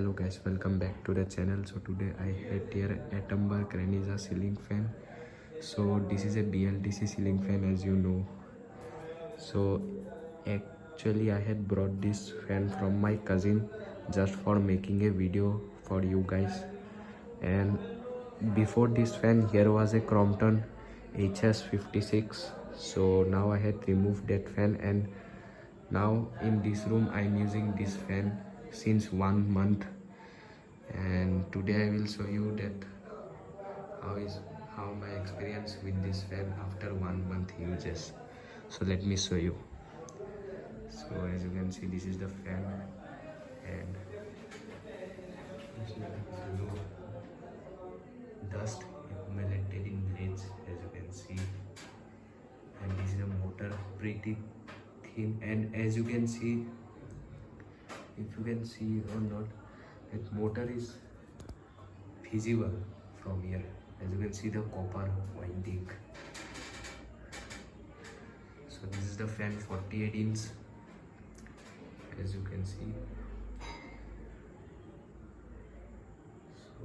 Hello guys, welcome back to the channel. So today I had here Atomberg renesa ceiling fan. So this is a BLDC ceiling fan, as you know. So actually I had brought this fan from my cousin just for making a video for you guys. And before this fan here was a Crompton HS56. So now I had removed that fan, and now in this room I'm using this fan since 1 month. And today I will show you that how my experience with this fan after 1 month uses. So let me show you. So as you can see, this is the fan, and no dust accumulated in blades, as you can see. And this is a motor, pretty thin, and as you can see, if you can see or not, that motor is visible from here. As you can see, the copper winding. So this is the fan, 48 inch, as you can see. So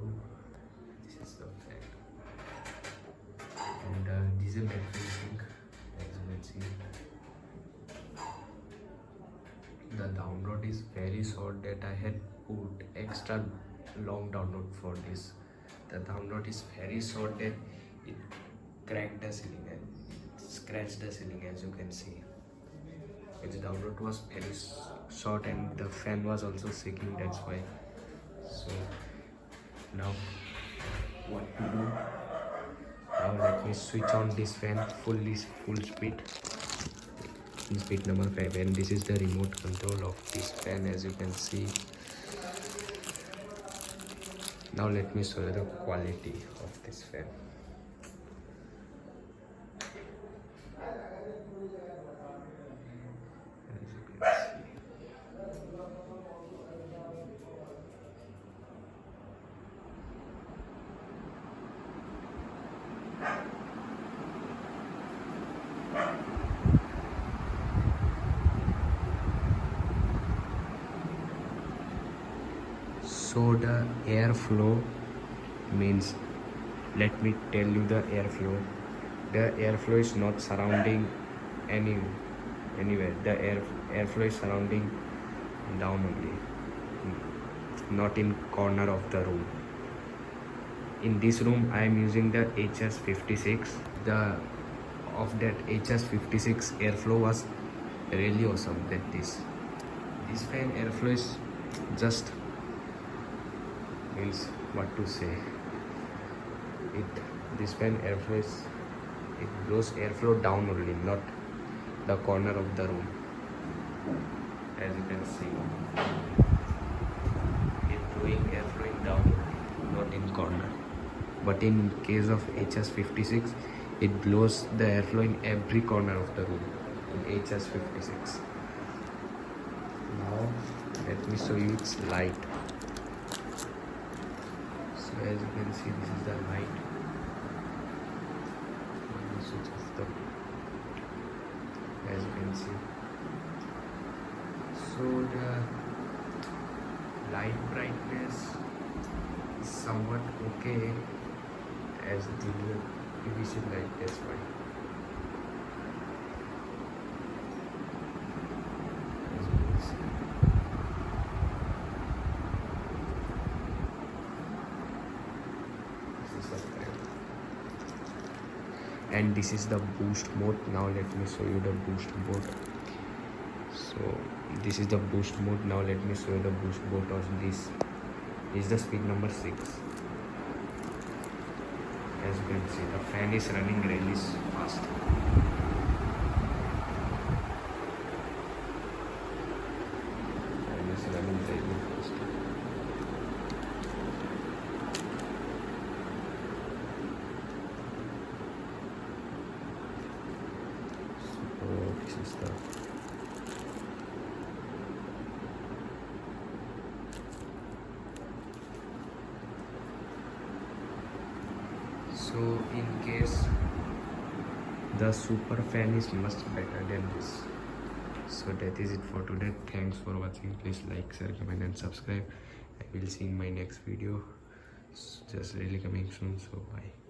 this is the fan, and this is a matte finishing, as you can see. The down rod is very short, that I had put extra long down rod for this. The down rod is very short that it cracked the ceiling and scratched the ceiling, as you can see. Its down rod was very short, and the fan was also shaking, that's why. So now what to do? Now let me switch on this fan full speed. Speed number 5, and this is the remote control of this fan, as you can see. Now let me show you the quality of this fan. As you can see. So the airflow means, let me tell you the airflow. The airflow is not surrounding anywhere. The airflow is surrounding down only, not in corner of the room. In this room I am using the HS56. The of that HS56 airflow was really awesome. That this fan airflow is just, means what to say, this fan airflow is, it blows airflow down only, not the corner of the room. As you can see, it blowing airflow down only, not in corner. But in case of HS56, it blows the airflow in every corner of the room in HS56. Now let me show you its light. So as you can see, this is the light. Let me switch off the, as you can see. So the light brightness is somewhat okay as the PVC light, that's why. As you can see. And this is the boost mode. Now let me show you the boost mode. So this is the boost mode. Now let me show you the boost mode of this. Is the speed number 6. As you can see, the fan is running really fast. Fan is running really fast. This is the so in case the super fan is much better than this. So that is it for today. Thanks for watching. Please like, share, comment and subscribe, I will see in my next video. Just really coming soon, so bye.